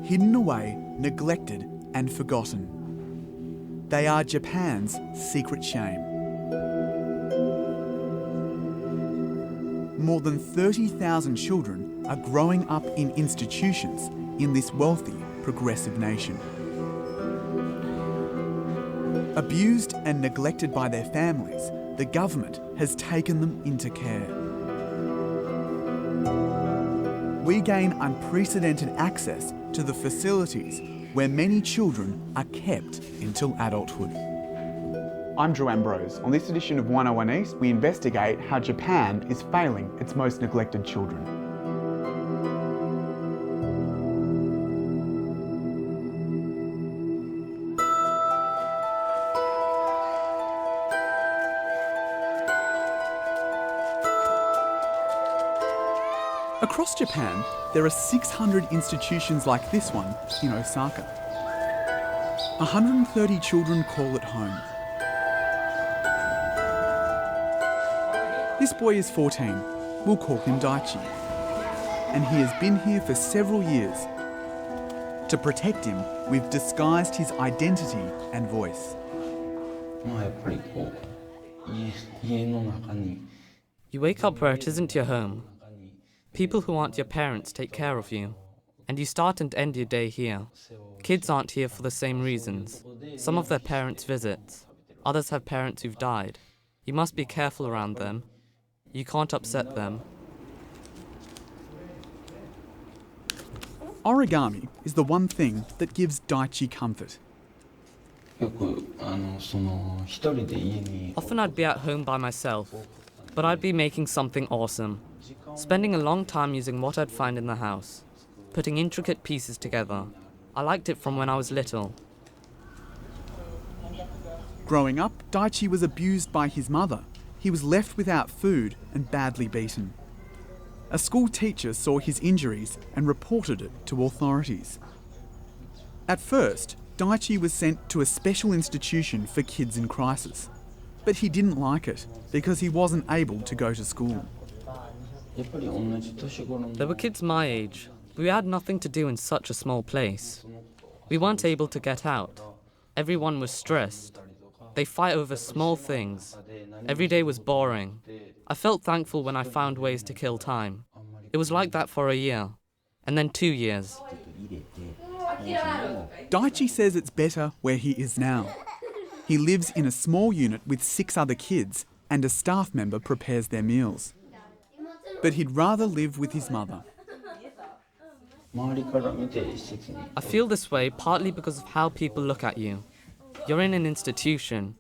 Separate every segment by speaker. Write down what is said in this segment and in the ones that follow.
Speaker 1: hidden away, neglected and forgotten. They are Japan's secret shame. More than 30,000 children are growing up in institutions in this wealthy, progressive nation. Abused and neglected by their families, the government has taken them into care. We gain unprecedented access to the facilities where many children are kept until adulthood. I'm Drew Ambrose. On this edition of 101 East, we investigate how Japan is failing its most neglected children. Across Japan, there are 600 institutions like this one in Osaka. 130 children call it home. This boy is 14. We'll call him Daichi. And he has been here for several years. To protect him, we've disguised his identity and voice.
Speaker 2: You wake up where it isn't your home. People who aren't your parents take care of you. And you start and end your day here. Kids aren't here for the same reasons. Some of their parents visit. Others have parents who've died. You must be careful around them. You can't upset them.
Speaker 1: Origami is the one thing that gives Daichi comfort.
Speaker 2: Often I'd be at home by myself, but I'd be making something awesome. Spending a long time using what I'd find in the house, putting intricate pieces together. I liked it from when I was little.
Speaker 1: Growing up, Daichi was abused by his mother. He was left without food and badly beaten. A school teacher saw his injuries and reported it to authorities. At first, Daichi was sent to a special institution for kids in crisis. But he didn't like it because he wasn't able to go to school.
Speaker 2: There were kids my age. We had nothing to do in such a small place. We weren't able to get out. Everyone was stressed. They fight over small things. Every day was boring. I felt thankful when I found ways to kill time. It was like that for a year, and then 2 years.
Speaker 1: Daichi says it's better where he is now. He lives in a small unit with 6 other kids, and a staff member prepares their meals. But he'd rather live with his mother.
Speaker 2: I feel this way partly because of how people look at you. You're in an institution.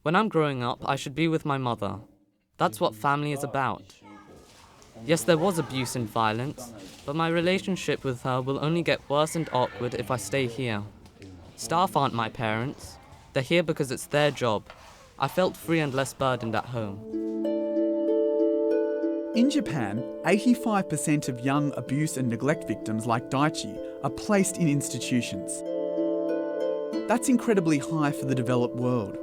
Speaker 2: When I'm growing up, I should be with my mother. That's what family is about. Yes, there was abuse and violence, but my relationship with her will only get worse and awkward if I stay here. Staff aren't my parents. They're here because it's their job. I felt free and less burdened at home.
Speaker 1: In Japan, 85% of young abuse and neglect victims like Daichi are placed in institutions. That's incredibly high for the developed world.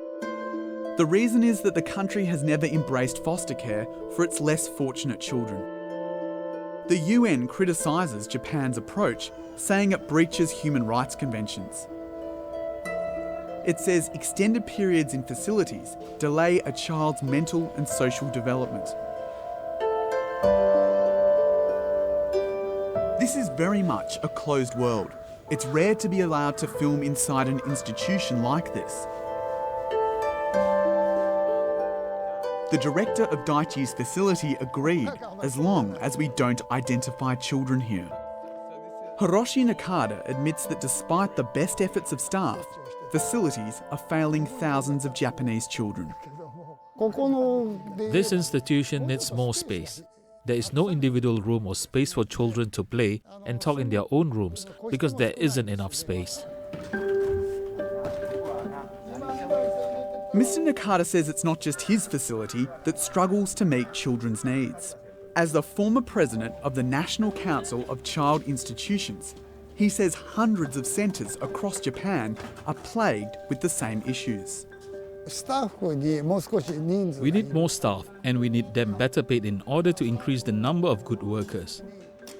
Speaker 1: The reason is that the country has never embraced foster care for its less fortunate children. The UN criticises Japan's approach, saying it breaches human rights conventions. It says extended periods in facilities delay a child's mental and social development. This is very much a closed world. It's rare to be allowed to film inside an institution like this. The director of Daichi's facility agreed, as long as we don't identify children here. Hiroshi Nakada admits that despite the best efforts of staff, facilities are failing thousands of Japanese children.
Speaker 3: This institution needs more space. There is no individual room or space for children to play and talk in their own rooms because there isn't enough space.
Speaker 1: Mr. Nakada says it's not just his facility that struggles to meet children's needs. As the former president of the National Council of Child Institutions, he says hundreds of centres across Japan are plagued with the same issues.
Speaker 3: We need more staff and we need them better paid in order to increase the number of good workers.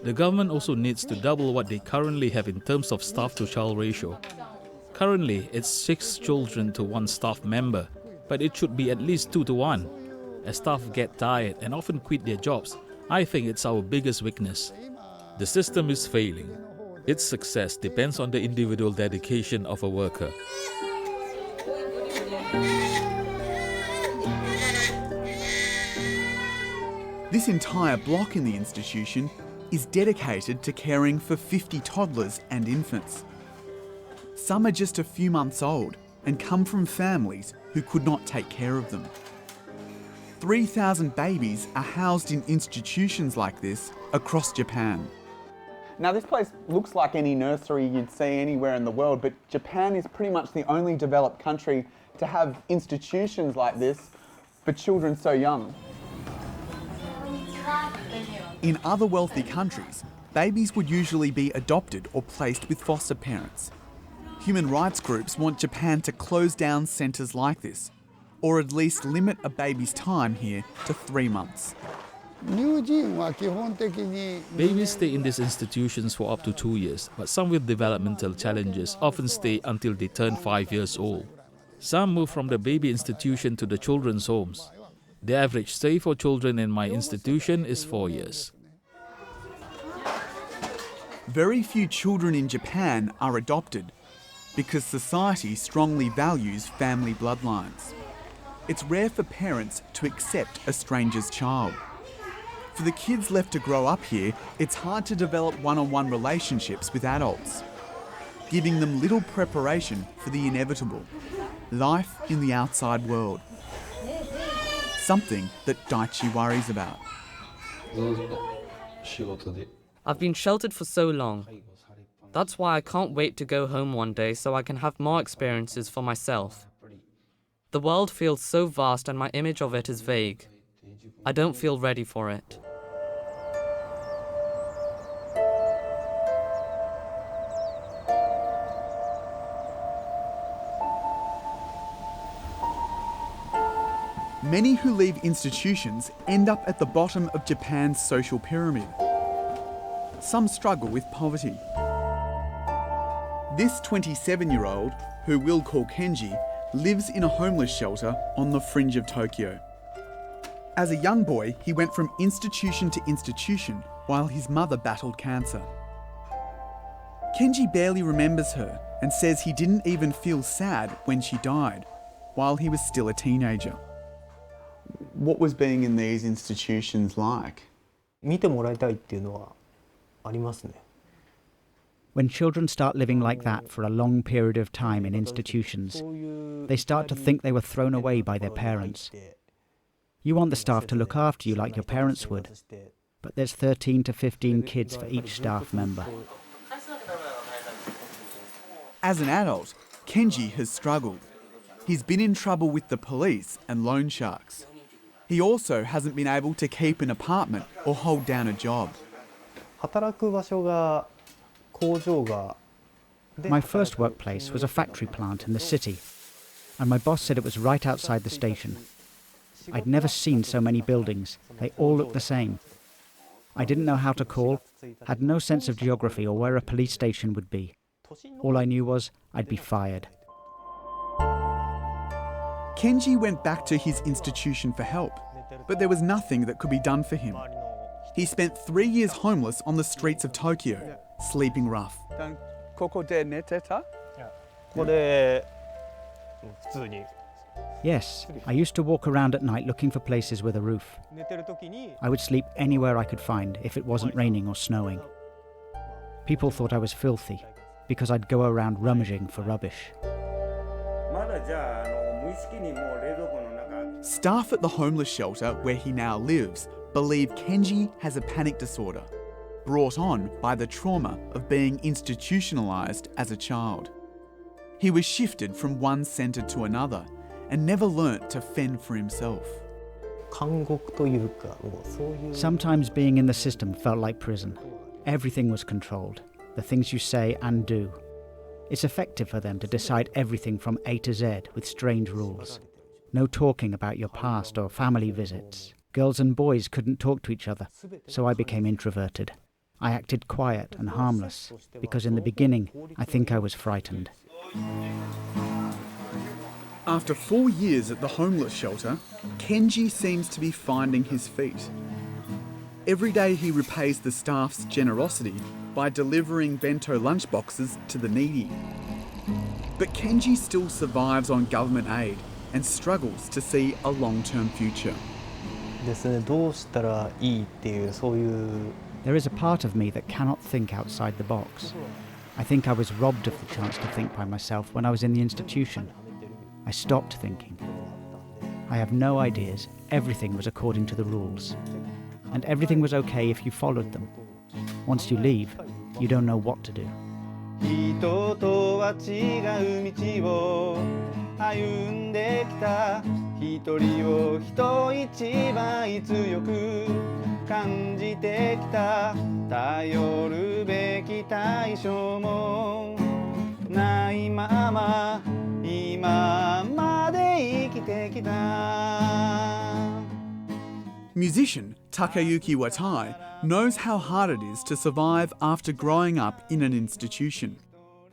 Speaker 3: The government also needs to double what they currently have in terms of staff-to-child ratio. Currently, it's 6 children to 1 staff member, but it should be at least 2 to 1. As staff get tired and often quit their jobs, I think it's our biggest weakness. The system is failing. Its success depends on the individual dedication of a worker.
Speaker 1: This entire block in the institution is dedicated to caring for 50 toddlers and infants. Some are just a few months old and come from families who could not take care of them. 3,000 babies are housed in institutions like this across Japan. Now, this place looks like any nursery you'd see anywhere in the world, but Japan is pretty much the only developed country to have institutions like this for children so young. In other wealthy countries, babies would usually be adopted or placed with foster parents. Human rights groups want Japan to close down centres like this, or at least limit a baby's time here to 3 months.
Speaker 3: Babies stay in these institutions for up to 2 years, but some with developmental challenges often stay until they turn 5 years old. Some move from the baby institution to the children's homes. The average stay for children in my institution is 4 years.
Speaker 1: Very few children in Japan are adopted because society strongly values family bloodlines. It's rare for parents to accept a stranger's child. For the kids left to grow up here, it's hard to develop one-on-one relationships with adults, giving them little preparation for the inevitable, life in the outside world. Something that Daichi worries about.
Speaker 2: I've been sheltered for so long. That's why I can't wait to go home one day so I can have more experiences for myself. The world feels so vast and my image of it is vague. I don't feel ready for it.
Speaker 1: Many who leave institutions end up at the bottom of Japan's social pyramid. Some struggle with poverty. This 27-year-old, who we'll call Kenji, lives in a homeless shelter on the fringe of Tokyo. As a young boy, he went from institution to institution while his mother battled cancer. Kenji barely remembers her and says he didn't even feel sad when she died, while he was still a teenager. What was being in these institutions like?
Speaker 4: 見てもらいたいっていうのはありますね。
Speaker 5: When children start living like that for a long period of time in institutions, they start to think they were thrown away by their parents. You want the staff to look after you like your parents would, but there's 13 to 15 kids for each staff member.
Speaker 1: As an adult, Kenji has struggled. He's been in trouble with the police and loan sharks. He also hasn't been able to keep an apartment or hold down a job.
Speaker 4: 働く場所が
Speaker 5: My first workplace was a factory plant in the city, and my boss said it was right outside the station. I'd never seen so many buildings. They all looked the same. I didn't know how to call, had no sense of geography or where a police station would be. All I knew was I'd be fired.
Speaker 1: Kenji went back to his institution for help, but there was nothing that could be done for him. He spent 3 years homeless on the streets of Tokyo, sleeping rough.
Speaker 5: Yes, I used to walk around at night looking for places with a roof. I would sleep anywhere I could find if it wasn't raining or snowing. People thought I was filthy because I'd go around rummaging for rubbish.
Speaker 1: Staff at the homeless shelter where he now lives believe Kenji has a panic disorder, brought on by the trauma of being institutionalised as a child. He was shifted from one centre to another and never learnt to fend for himself.
Speaker 5: Sometimes being in the system felt like prison. Everything was controlled, the things you say and do. It's effective for them to decide everything from A to Z with strange rules. No talking about your past or family visits. Girls and boys couldn't talk to each other, so I became introverted. I acted quiet and harmless because in the beginning I think I was frightened.
Speaker 1: After 4 years at the homeless shelter, Kenji seems to be finding his feet. Every day he repays the staff's generosity by delivering bento lunchboxes to the needy. But Kenji still survives on government aid and struggles to see a long-term future.
Speaker 4: ですね、どうしたらいいっていうそういう
Speaker 5: There is a part of me that cannot think outside the box. I think I was robbed of the chance to think by myself when I was in the institution. I stopped thinking. I have no ideas. Everything was according to the rules. And everything was okay if you followed them. Once you leave, you don't know what to do.
Speaker 6: 人とは違う道を歩んできた一人を人一倍強く感じてきた頼るべき対象もないまま今まで生きてきた
Speaker 1: Musician Takayuki Watai knows how hard it is to survive after growing up in an institution.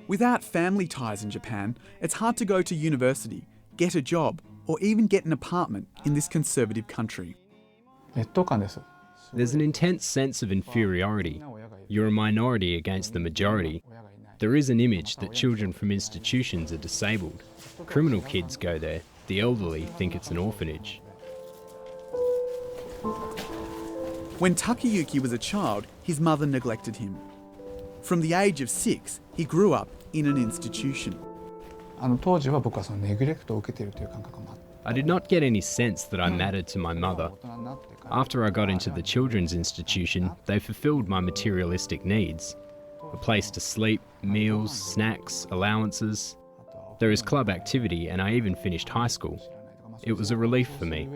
Speaker 1: Without family ties in Japan, it's hard to go to university, get a job, or even get an apartment in this conservative country.
Speaker 7: There's an intense sense of inferiority. You're a minority against the majority. There is an image that children from institutions are disabled. Criminal kids go there. The elderly think it's an orphanage.
Speaker 1: When Takayuki was a child, his mother neglected him. From the age of 6, he grew up in an institution.
Speaker 7: I did not get any sense that I mattered to my mother. After I got into the children's institution, they fulfilled my materialistic needs. A place to sleep, meals, snacks, allowances. There is club activity and I even finished high school. It was a relief for me.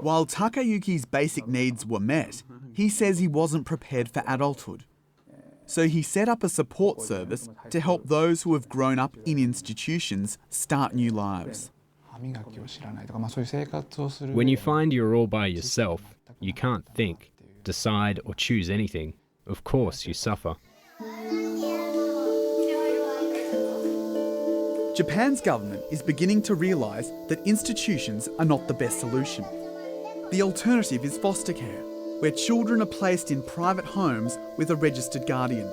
Speaker 1: While Takayuki's basic needs were met, he says he wasn't prepared for adulthood. So he set up a support service to help those who have grown up in institutions start new lives.
Speaker 7: When you find you're all by yourself, you can't think, decide or choose anything. Of course you suffer.
Speaker 1: Japan's government is beginning to realise that institutions are not the best solution. The alternative is foster care, where children are placed in private homes with a registered guardian.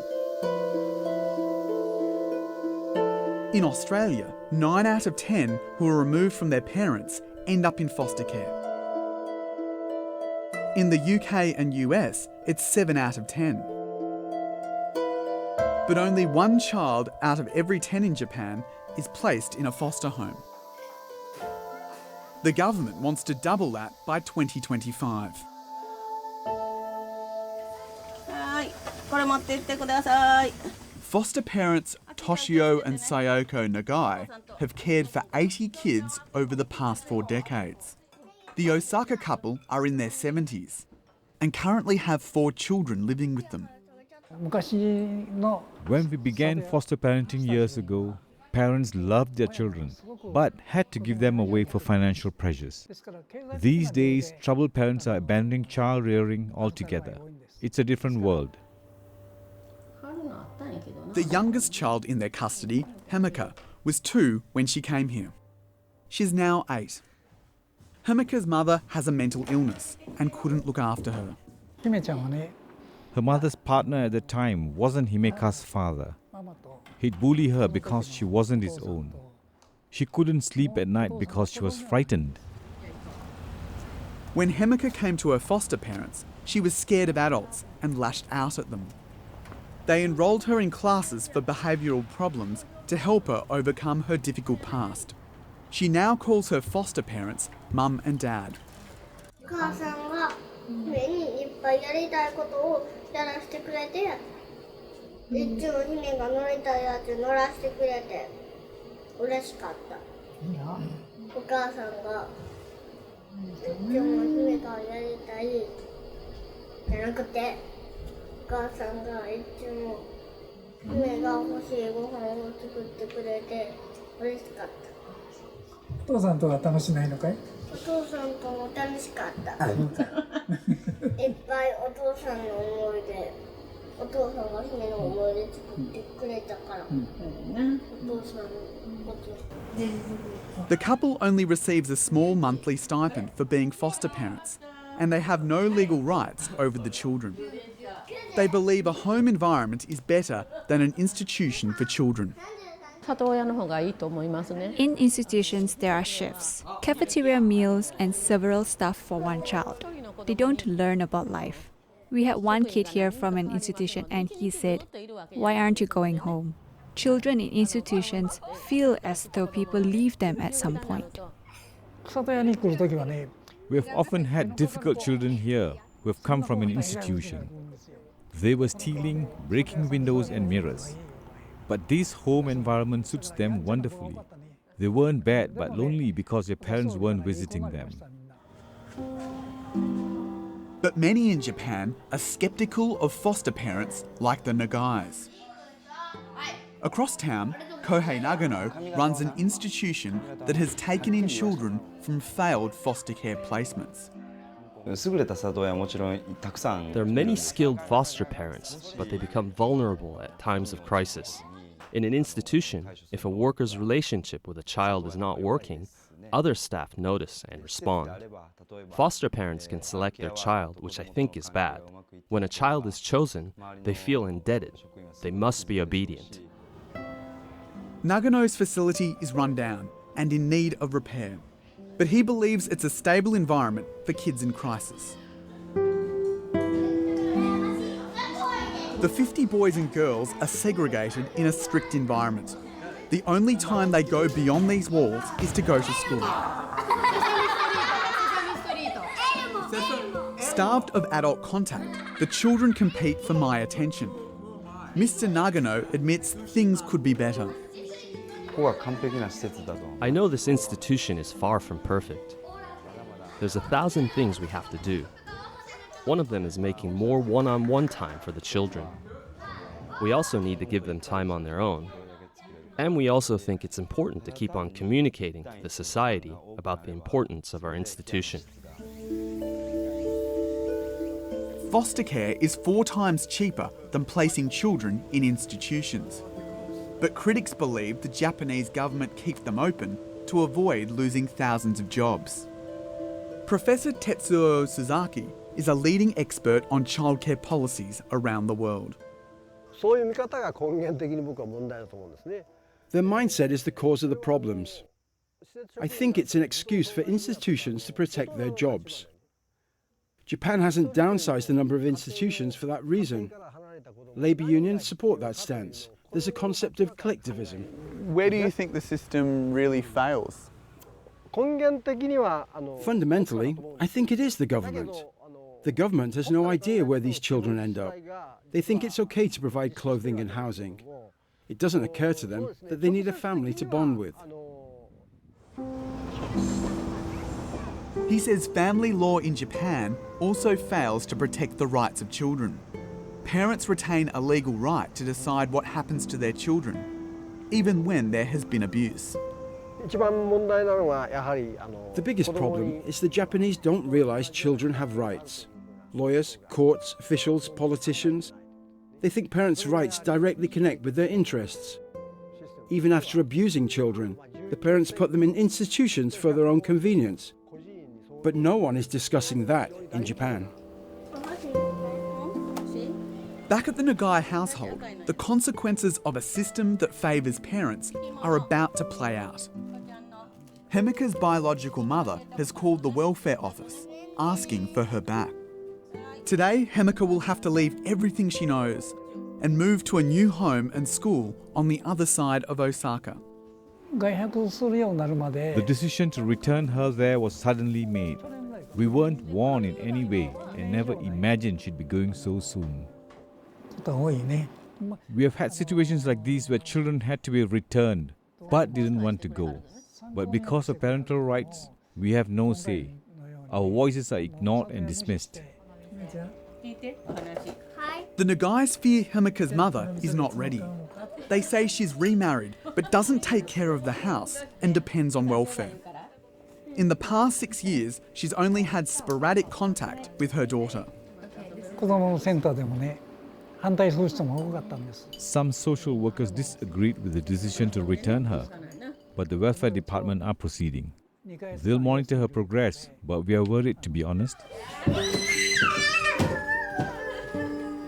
Speaker 1: In Australia, 9 out of 10 who are removed from their parents end up in foster care. In the UK and US, it's 7 out of 10. But only 1 child out of every 10 in Japan is placed in a foster home. The government wants to double that by 2025. Foster parents Toshio and Sayoko Nagai have cared for 80 kids over the past 4 decades. The Osaka couple are in their 70s and currently have 4 children living with them.
Speaker 8: When we began foster parenting years ago, parents loved their children, but had to give them away for financial pressures. These days, troubled parents are abandoning child rearing altogether. It's a different world.
Speaker 1: The youngest child in their custody, Hemika, was 2 when she came here. She's now 8. Hemika's mother has a mental illness and couldn't look after her.
Speaker 8: Her mother's partner at the time wasn't Himeka's father. He'd bully her because she wasn't his own. She couldn't sleep at night because she was frightened.
Speaker 1: When Hemika came to her foster parents, she was scared of adults and lashed out at them. They enrolled her in classes for behavioural problems to help her overcome her difficult past. She now calls her foster parents Mum and Dad. The couple only receives a small monthly stipend for being foster parents, and they have no legal rights over the children. They believe a home environment is better than an institution for children.
Speaker 9: In institutions, there are chefs, cafeteria meals, and several staff for one child. They don't learn about life. We had one kid here from an institution, and he said, "Why aren't you going home?" Children in institutions feel as though people leave them at some point.
Speaker 8: We have often had difficult children here who have come from an institution. They were stealing, breaking windows and mirrors. But this home environment suits them wonderfully. They weren't bad but lonely because their parents weren't visiting them.
Speaker 1: But many in Japan are sceptical of foster parents like the Nagais. Across town, Kohei Nagano runs an institution that has taken in children from failed foster care placements.
Speaker 10: There are many skilled foster parents, but they become vulnerable at times of crisis. In an institution, if a worker's relationship with a child is not working, other staff notice and respond. Foster parents can select their child, which I think is bad. When a child is chosen, they feel indebted. They must be obedient.
Speaker 1: Nagano's facility is run down and in need of repair, but he believes it's a stable environment for kids in crisis. The 50 boys and girls are segregated in a strict environment. The only time they go beyond these walls is to go to school. Starved of adult contact, the children compete for my attention. Mr. Nagano admits things could be better.
Speaker 10: I know this institution is far from perfect. There's 1,000 things we have to do. One of them is making more one-on-one time for the children. We also need to give them time on their own. And we also think it's important to keep on communicating to the society about the importance of our institution.
Speaker 1: Foster care is 4 times cheaper than placing children in institutions. But critics believe the Japanese government keeps them open to avoid losing thousands of jobs. Professor Tetsuo Suzaki is a leading expert on childcare policies around the world.
Speaker 11: Their mindset is the cause of the problems. I think it's an excuse for institutions to protect their jobs. Japan hasn't downsized the number of institutions for that reason. Labour unions support that stance. There's a concept of collectivism.
Speaker 6: Where do you think the system really fails?
Speaker 11: Fundamentally, I think it is the government. The government has no idea where these children end up. They think it's okay to provide clothing and housing. It doesn't occur to them that they need a family to bond with.
Speaker 1: He says family law in Japan also fails to protect the rights of children. Parents retain a legal right to decide what happens to their children, even when there has been abuse.
Speaker 11: The biggest problem is the Japanese don't realize children have rights. Lawyers, courts, officials, politicians, they think parents' rights directly connect with their interests. Even after abusing children, the parents put them in institutions for their own convenience. But no one is discussing that in Japan.
Speaker 1: Back at the Nagai household, the consequences of a system that favours parents are about to play out. Hemika's biological mother has called the welfare office, asking for her back. Today, Hemika will have to leave everything she knows and move to a new home and school on the other side of Osaka.
Speaker 8: The decision to return her there was suddenly made. We weren't warned in any way and never imagined she'd be going so soon. We have had situations like these where children had to be returned but didn't want to go. But because of parental rights, we have no say. Our voices are ignored and dismissed.
Speaker 1: The Nagais fear Hemika's mother is not ready. They say she's remarried but doesn't take care of the house and depends on welfare. In the past 6 years, she's only had sporadic contact with her daughter.
Speaker 8: Some social workers disagreed with the decision to return her, but the welfare department are proceeding. They'll monitor her progress, but we are worried, to be honest.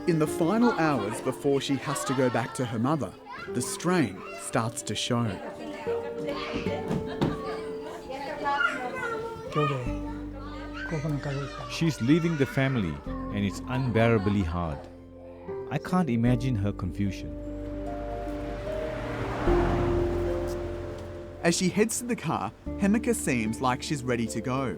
Speaker 1: In the final hours before she has to go back to her mother, the strain starts to show.
Speaker 8: She's leaving the family, and it's unbearably hard. I can't imagine her confusion.
Speaker 1: As she heads to the car, Hemika seems like she's ready to go.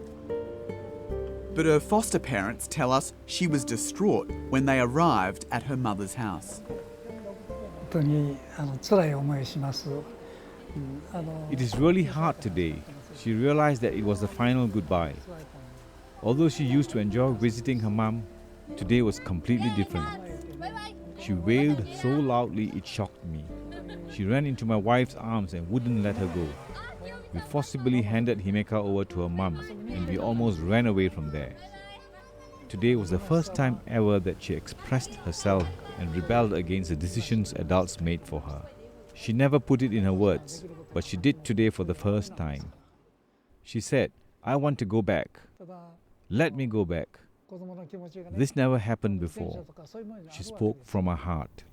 Speaker 1: But her foster parents tell us she was distraught when they arrived at her mother's house.
Speaker 8: It is really hard today. She realized that it was the final goodbye. Although she used to enjoy visiting her mum, today was completely different. She wailed so loudly it shocked me. She ran into my wife's arms and wouldn't let her go. We forcibly handed Himeka over to her mum, and we almost ran away from there. Today was the first time ever that she expressed herself and rebelled against the decisions adults made for her. She never put it in her words, but she did today for the first time. She said, "I want to go back. Let me go back." This never happened before. She spoke from her heart.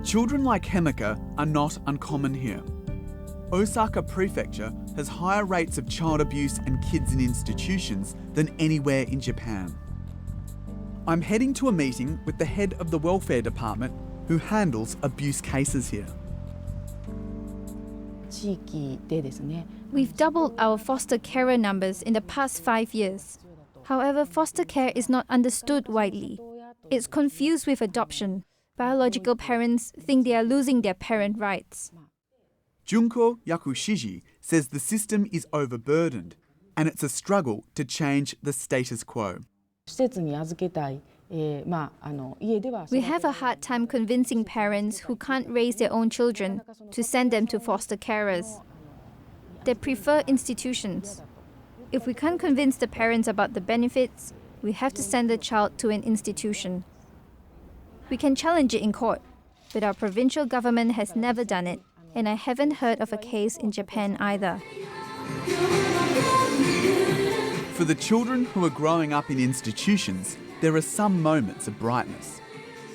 Speaker 1: Children like Hemika are not uncommon here. Osaka Prefecture has higher rates of child abuse and kids in institutions than anywhere in Japan. I'm heading to a meeting with the head of the welfare department who handles abuse cases here.
Speaker 12: We've doubled our foster carer numbers in the past 5 years. However, foster care is not understood widely. It's confused with adoption. Biological parents think they are losing their parent rights.
Speaker 1: Junko Yakushiji says the system is overburdened and it's a struggle to change the status quo.
Speaker 12: We have a hard time convincing parents who can't raise their own children to send them to foster carers. They prefer institutions. If we can't convince the parents about the benefits, we have to send the child to an institution. We can challenge it in court, but our provincial government has never done it, and I haven't heard of a case in Japan either.
Speaker 1: For the children who are growing up in institutions, there are some moments of brightness.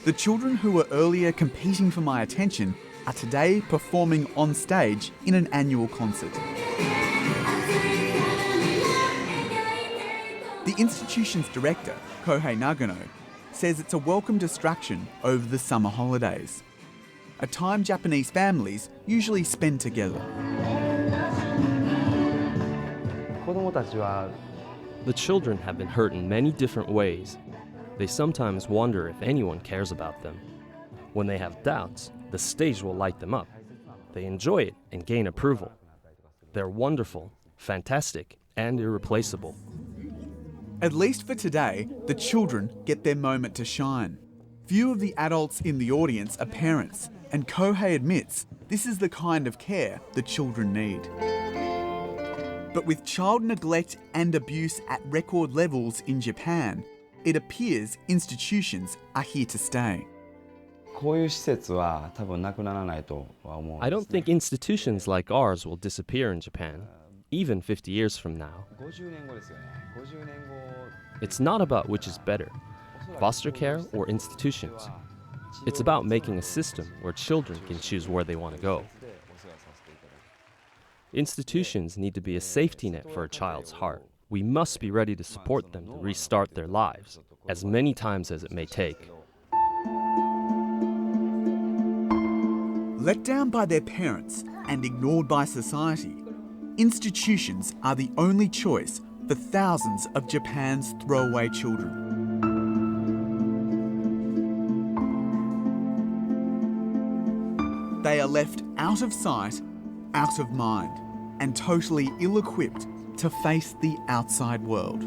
Speaker 1: The children who were earlier competing for my attention are today performing on stage in an annual concert. The institution's director, Kohei Nagano, says it's a welcome distraction over the summer holidays, a time Japanese families usually spend together.
Speaker 10: The children have been hurt in many different ways. They sometimes wonder if anyone cares about them. When they have doubts, the stage will light them up. They enjoy it and gain approval. They're wonderful, fantastic, and irreplaceable.
Speaker 1: At least for today, the children get their moment to shine. Few of the adults in the audience are parents, and Kohei admits this is the kind of care the children need. But with child neglect and abuse at record levels in Japan, it appears institutions are here to stay.
Speaker 10: I don't think institutions like ours will disappear in Japan, even 50 years from now. It's not about which is better, foster care or institutions. It's about making a system where children can choose where they want to go. Institutions need to be a safety net for a child's heart. We must be ready to support them to restart their lives, as many times as it may take.
Speaker 1: Let down by their parents and ignored by society, institutions are the only choice for thousands of Japan's throwaway children. They are left out of sight, out of mind, and totally ill-equipped to face the outside world.